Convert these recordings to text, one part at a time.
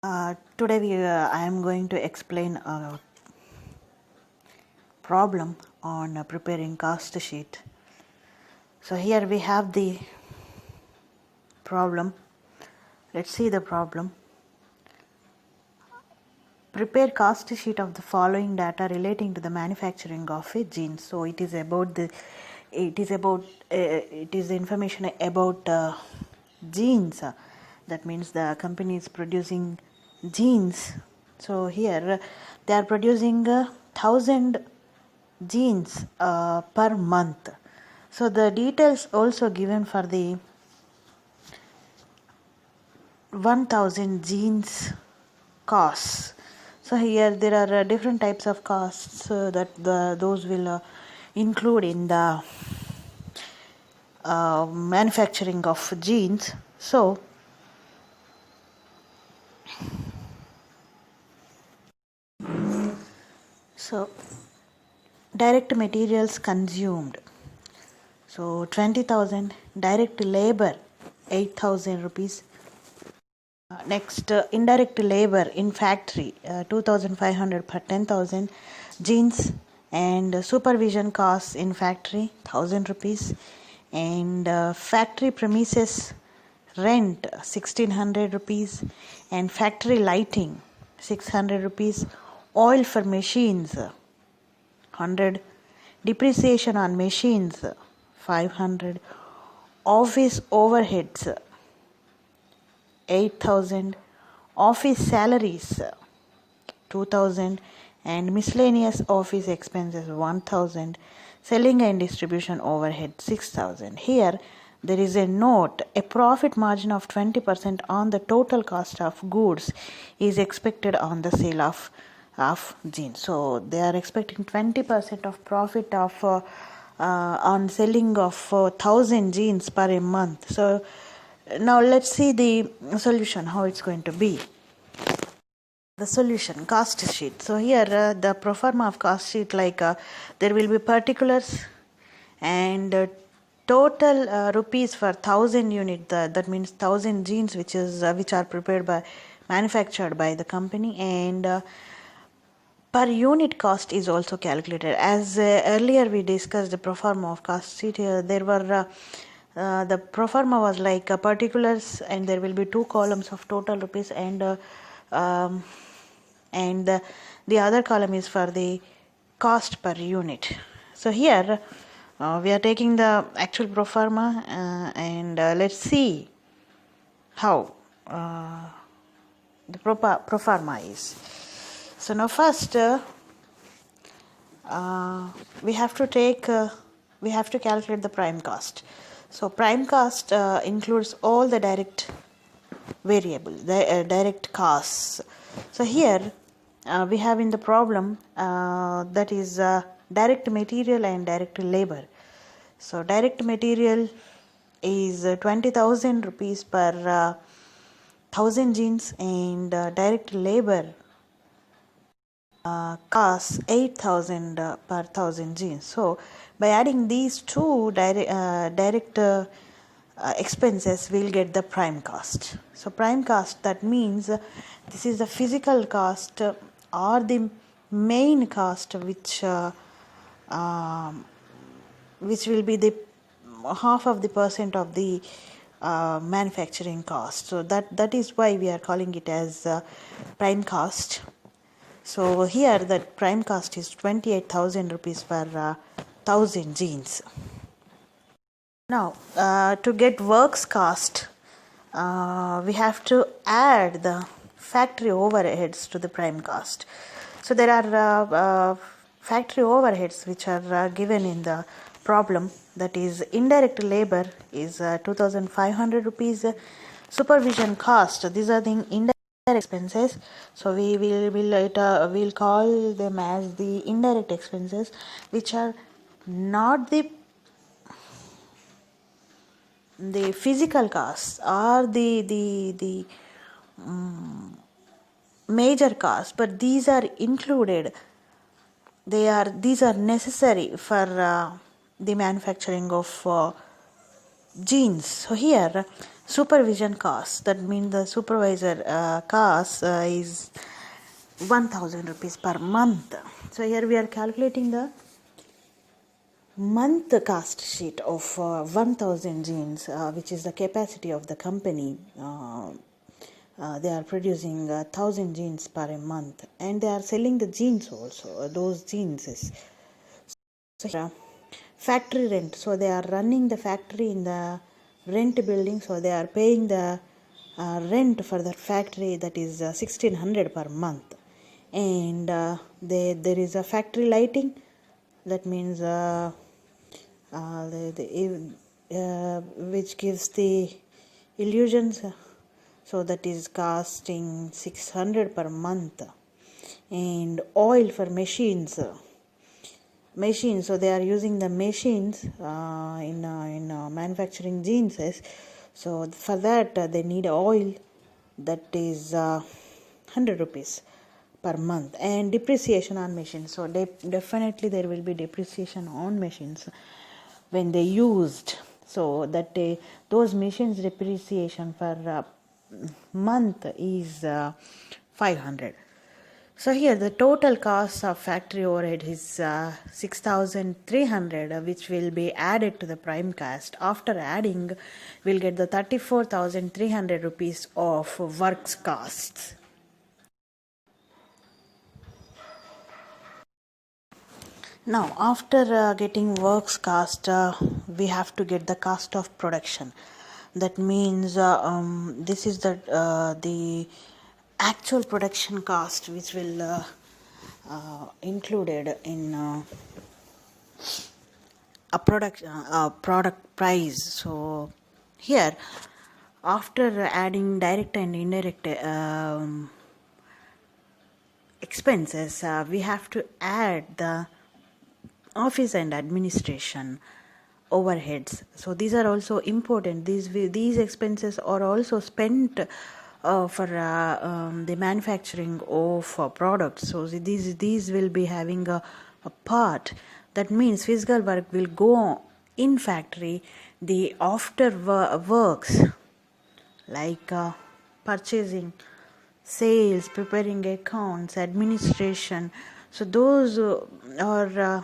Today I am going to explain a problem on preparing cost sheet. So here we have the problem. Let's see the problem. Prepare cost sheet of the following data relating to the manufacturing of a jeans. So it is information about jeans. That means the company is producing jeans. So here they are producing 1,000 jeans per month. So the details also given for the 1,000 jeans costs. So here there are different types of costs that those will include in the manufacturing of jeans. So direct materials consumed. So 20,000, direct labor 8,000 rupees. Next, indirect labor in factory 2,500 per 10,000 jeans, and supervision costs in factory 1,000 rupees, and factory premises rent 1,600 rupees, and factory lighting 600 rupees, oil for machines 100, depreciation on machines 500, office overheads 8,000, office salaries 2,000, and miscellaneous office expenses 1,000, selling and distribution overhead 6,000. Here there is a note: a profit margin of 20% on the total cost of goods is expected on the sale of jeans. So they are expecting 20% of profit of on selling of 1,000 jeans per a month. So now let's see the solution, how it's going to be. The solution, cost sheet. So here the pro forma of cost sheet, there will be particulars and total rupees for 1,000 unit. That means 1,000 jeans which are manufactured by the company, and per unit cost is also calculated. As earlier we discussed the pro forma of cost sheet, there were the pro forma was like particulars, and there will be two columns of total rupees, and the other column is for the cost per unit. So here we are taking the actual pro forma, and let's see how the pro forma is. So now first we have to calculate the prime cost. So prime cost includes all the direct variables, the direct costs. So here we have in the problem that is direct material and direct labor. So direct material is 20,000 rupees per 1,000 jeans, and direct labor costs 8,000 per 1,000 jeans. So by adding these two direct expenses, we'll get the prime cost. So prime cost, that means this is the physical cost or the main cost which will be the half of the percent of the manufacturing cost. So that is why we are calling it as prime cost. So here the prime cost is 28,000 rupees per 1,000 jeans. Now to get works cost, we have to add the factory overheads to the prime cost. So there are factory overheads which are given in the problem. That is, indirect labor is 2,500 rupees, supervision cost, these are the indirect expenses. So we'll call them as the indirect expenses, which are not the physical costs or the major costs, but these are included. These are necessary for the manufacturing of jeans. So here supervision cost, that means the supervisor cost is 1000 rupees per month. So here we are calculating the month cost sheet of 1000 jeans, which is the capacity of the company. They are producing 1000 jeans per month, and they are selling the jeans also. Those jeans is so factory rent. So they are running the factory in the rent building. So they are paying the rent for the factory, that is 1600 per month, and there is a factory lighting. That means which gives the illusions. So that is costing 600 per month, and oil for machines. So they are using the machines in manufacturing jeans. So for that they need oil, that is 100 rupees per month, and depreciation on machines. So definitely there will be depreciation on machines when they used. So that those machines depreciation for month is 500. So here the total cost of factory overhead is 6300, which will be added to the prime cost. After adding, we'll get the 34,300 rupees of works costs. Now, after getting works cost, we have to get the cost of production. That means this is the actual production cost, which will included in a product price. So here, after adding direct and indirect expenses, we have to add the office and administration overheads. So these are also important. These expenses are also spent for the manufacturing of products. So these will be having a part. That means physical work will go on in factory. The after works like purchasing, sales, preparing accounts, administration. So those are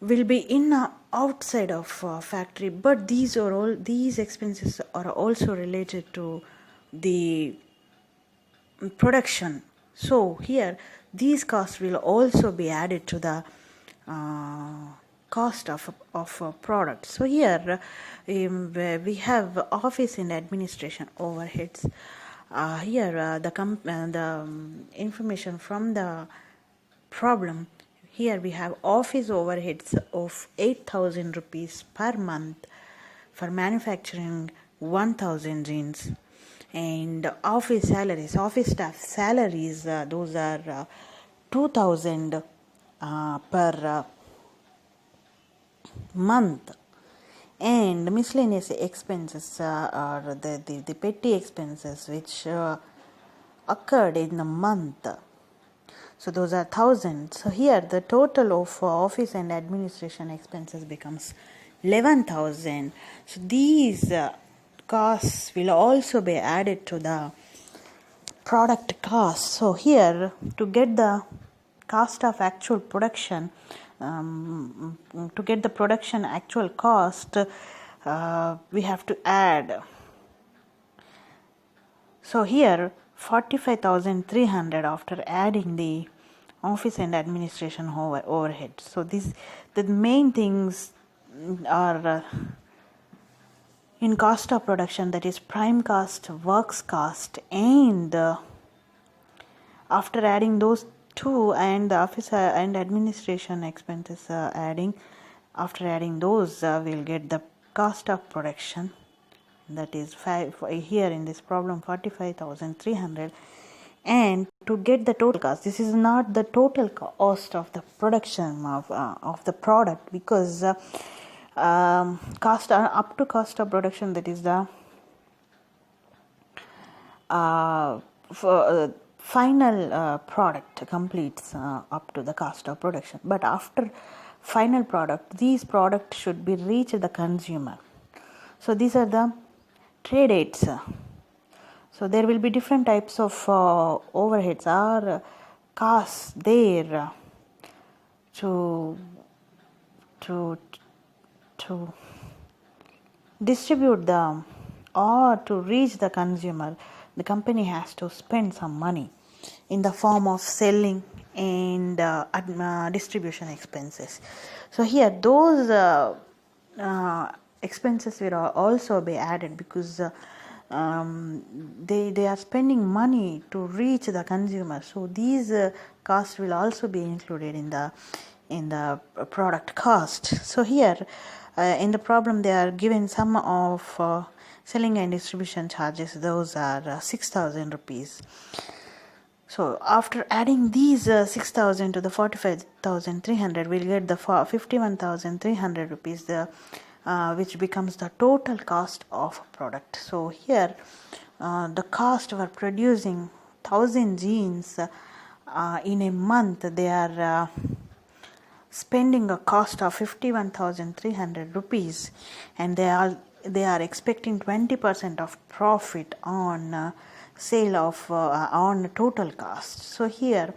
will be in outside of factory, but these expenses are also related to the production. So here these costs will also be added to the cost of a product. So here where we have office and administration overheads. Here the information from the problem. Here we have office overheads of 8,000 rupees per month for manufacturing 1000 jeans, and office staff salaries, those are 2000 per month, and miscellaneous expenses are the petty expenses which occurred in the month. So those are 1000. So here the total of office and administration expenses becomes 11,000. So these costs will also be added to the product cost. So here to get the cost of actual production, to get the production actual cost, we have to add. So here 45,300 after adding the office and administration overhead. So the main things are in cost of production, that is prime cost, works cost, and after adding those two, and the office and administration expenses after adding those, we'll get the cost of production, that is here in this problem 45,300. And to get the total cost, this is not the total cost of the production of the product, because cost up to cost of production, that is the final product completes up to the cost of production. But after final product. These products should be reached the consumer. So these are the trade aids. So there will be different types of overheads or costs there to to to distribute them or to reach the consumer. The company has to spend some money in the form of selling and distribution expenses. So here those expenses will also be added because they are spending money to reach the consumer. So these costs will also be included in the product cost. So here in the problem they are given sum of selling and distribution charges. Those are 6,000 rupees. So after adding these 6,000 to the 45,300, we'll get the 51,300 rupees, which becomes the total cost of a product. So here the cost for producing 1,000 jeans in a month, they are spending a cost of 51,300 rupees, and they are expecting 20% of profit on sale of on total cost. So here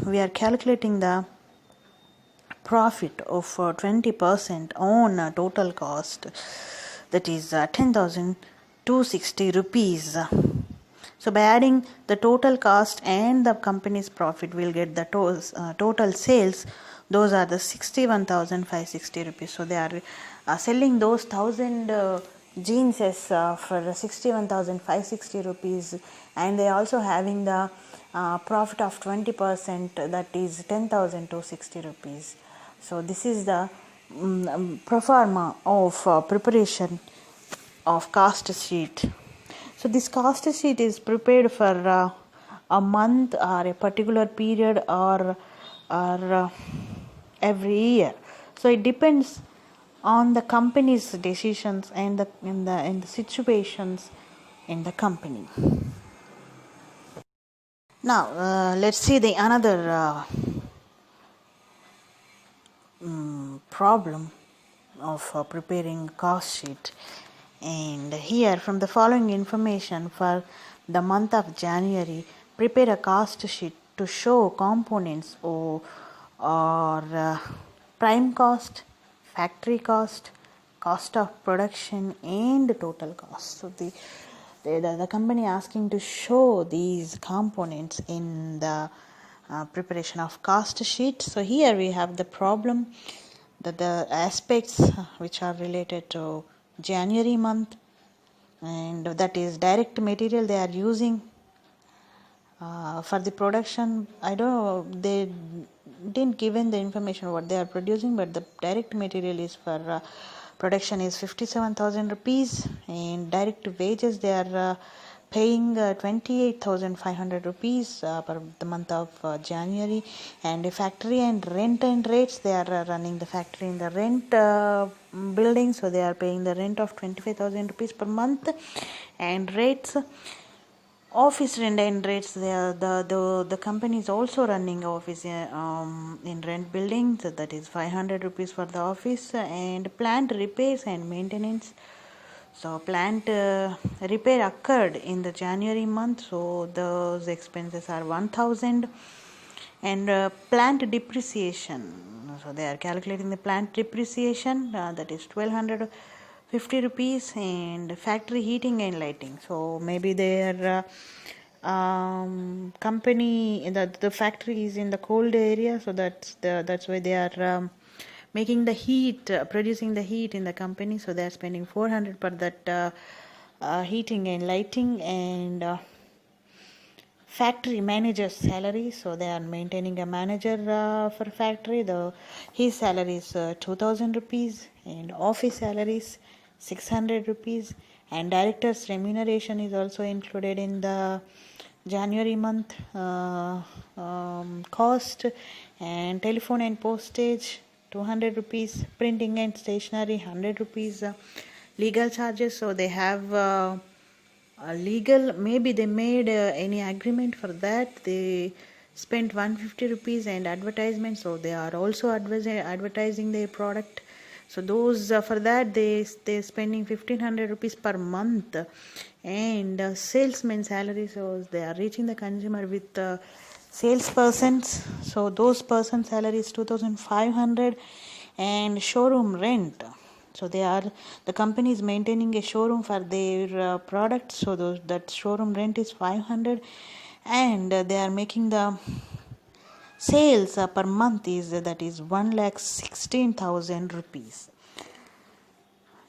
we are calculating the profit of 20% on total cost, that is 10,260 rupees. So by adding the total cost and the company's profit, we'll get the total sales. Those are the 61,560 rupees. So they are selling those 1,000 jeans for 61,560 rupees, and they are also having the profit of 20%, that is 10,260 rupees. So this is the pro forma of preparation of cost sheet. So this cost sheet is prepared for a month or a particular period or every year. So it depends on the company's decisions and in the situations in the company. Now let's see the another problem of preparing cost sheet. And here, from the following information for the month of January, prepare a cost sheet to show components or prime cost, factory cost, cost of production, and total cost. So the company asking to show these components in the preparation of cost sheet. So here we have the problem that the aspects which are related to January month, and that is direct material they are using for the production. I don't know, they didn't given the information what they are producing, but the direct material is for production is 57,000 rupees, and direct wages they are paying 28,500 rupees per the month of January. And the factory and rent and rates, they are running the factory in the rent building, so they are paying the rent of 25,000 rupees per month. And rates, office rent and rates, the company is also running office in rent building, so that is 500 rupees for the office. And plant repairs and maintenance, so plant repair occurred in the January month, so those expenses are 1,000. And plant depreciation, so they are calculating the plant depreciation, that is 1,250 rupees. And factory heating and lighting, so maybe their company, the factory is in the cold area, so that's why they are making the heat, producing the heat in the company, so they are spending 400 per that heating and lighting. And factory manager's salary, so they are maintaining a manager for factory, his salary is 2,000 rupees, and office salary is 600 rupees. And director's remuneration is also included in the January month cost. And telephone and postage 200 rupees, printing and stationery 100 rupees. Legal charges, so they have legal, maybe they made any agreement for that, they spent 150 rupees and advertisement, so they are also advertising their product. So those for that they're spending 1500 rupees per month. And salesman salary, so they are reaching the consumer with salespersons, so those person salary is 2500. And showroom rent, so the company is maintaining a showroom for their product, so that showroom rent is 500. And they are making the sales per month is that is 1,16,000 rupees.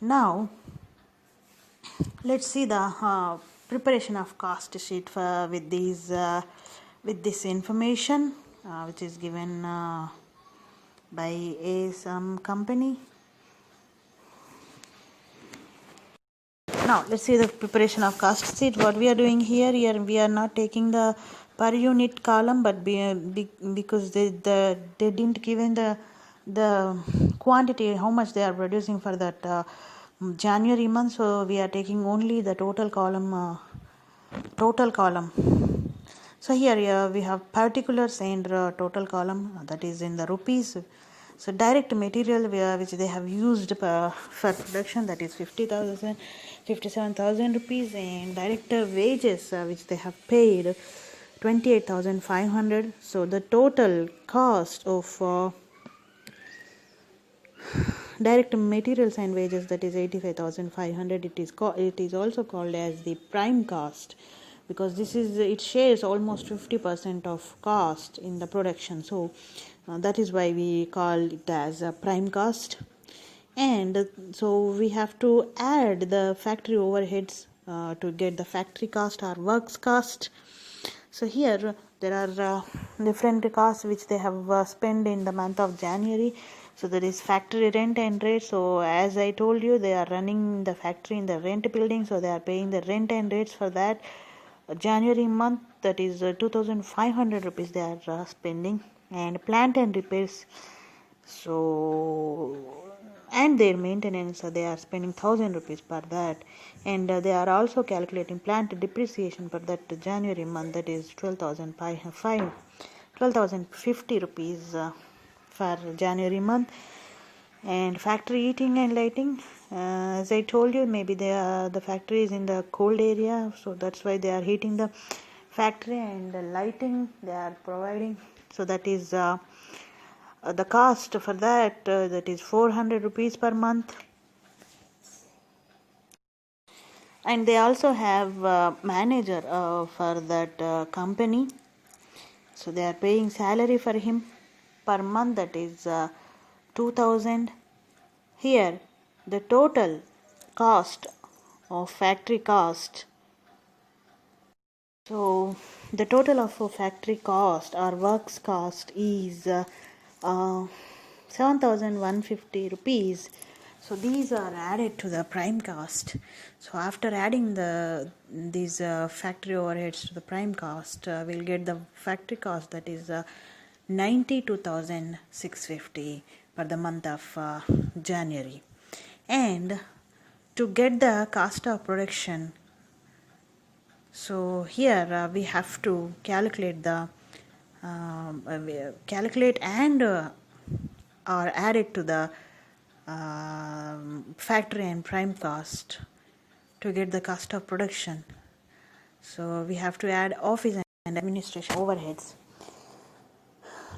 Now let's see the preparation of cost sheet with this information which is given by some company. Now let's see the preparation of cost sheet. What we are doing here we are not taking the per unit column, but because they didn't given the quantity, how much they are producing for that January month, so we are taking only the total column. So here we have particulars and total column, that is in the rupees. So direct material which they have used for production, that is 57,000 rupees, and director wages which they have paid 28,500. So the total cost of direct materials and wages, that is 85,500. It is also called as the prime cost, because it shares almost 50% of cost in the production. So that is why we call it as a prime cost. And so we have to add the factory overheads to get the factory cost or works cost. So here there are different costs which they have spent in the month of January. So there is factory rent and rate. So as I told you, they are running the factory in the rent building, so they are paying the rent and rates for that January month, that is 2,500 rupees they are spending. And plant and repairs, so and their maintenance, they are spending 1,000 rupees per that. And they are also calculating plant depreciation for that January month, that is 12,050 rupees for January month. And factory heating and lighting, as I told you, maybe the factory is in the cold area, so that's why they are heating the factory. And the lighting they are providing, so that is the cost for that is 400 rupees per month. And they also have manager for that company, so they are paying salary for him per month, that is 2,000. Here the total cost of factory cost, so the total of factory cost or works cost is 7,150 rupees. So these are added to the prime cost. So after adding these factory overheads to the prime cost, we'll get the factory cost, that is 92,650 for the month of January. And to get the cost of production, so here we have to calculate and or add it to the factory and prime cost to get the cost of production. So we have to add office and administration overheads.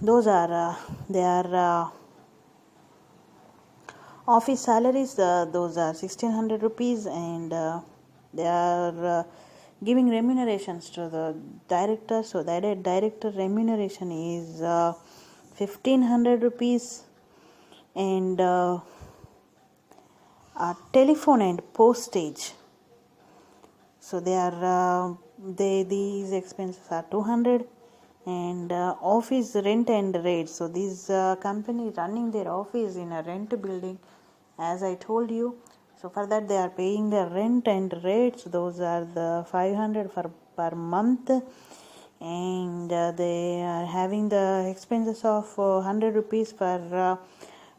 Those are office salaries, those are 1,600 rupees, and they are giving remunerations to the director. So that director remuneration is 1,500 rupees. And telephone and postage, so these expenses are 200. And office rent and rates, so these company running their office in a rent building, as I told you. So for that they are paying the rent and rates, those are the 500 per month. And they are having the expenses of 100 rupees for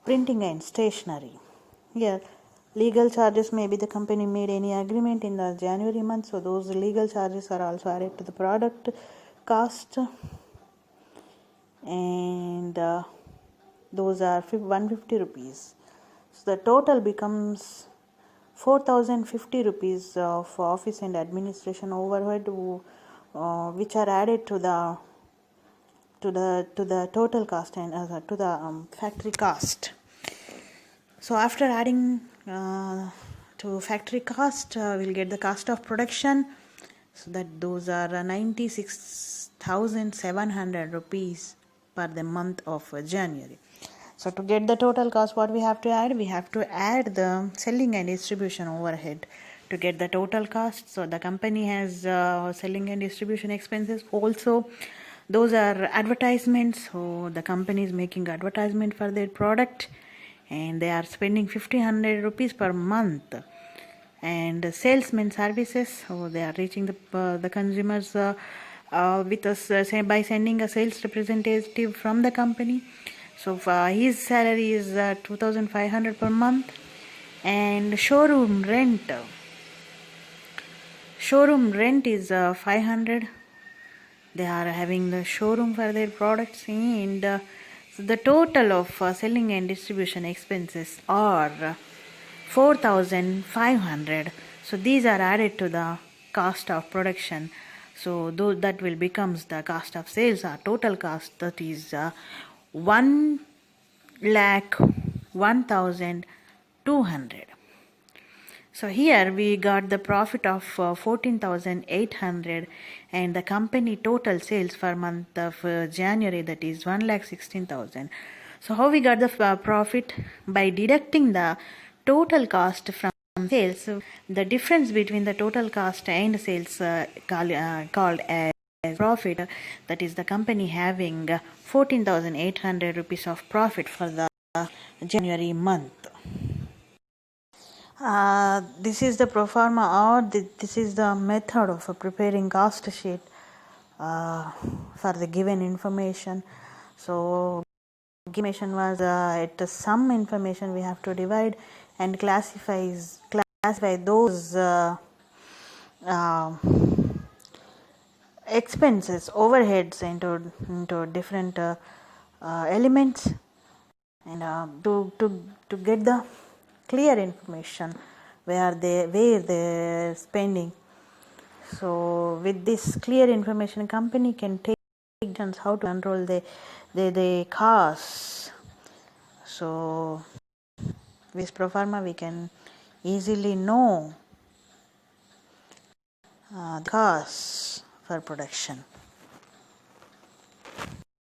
printing and stationery. Here legal charges, maybe the company made any agreement in the January month, so those legal charges are also added to the product cost. and those are 150 rupees. So the total becomes 4050 rupees of office and administration overhead, which are added to the total cost and to the factory cost. So after adding to factory cost, we'll get the cost of production. So that those are 96,700 rupees per the month of January. So to get the total cost, what we have to add? We have to add the selling and distribution overhead to get the total cost. So the company has selling and distribution expenses. Also, those are advertisements. So the company is making advertisement for their product, and they are spending 1,500 rupees per month. And salesman services, so they are reaching the consumers with us by sending a sales representative from the company. So his salary is 2,500 per month. And showroom rent is 500. They are having the showroom for their products, and so the total of selling and distribution expenses are 4,500. So these are added to the cost of production. So that will becomes the cost of sales, or total cost, that is 1,01,200. So here we got the profit of 14,800, and the company total sales for month of January, that is 1,16,000. So how we got the profit? By deducting the total cost from sales. So the difference between the total cost and sales called as profit, that is the company having 14,800 rupees of profit for the January month. This is the pro forma, or this is the method of preparing cost sheet for the given information. So information was it some information we have to divide and classify those expenses, overheads into different elements, and to get the clear information where they're spending. So with this clear information, company can take decisions how to control the costs. So with Proforma we can easily know the costs for production.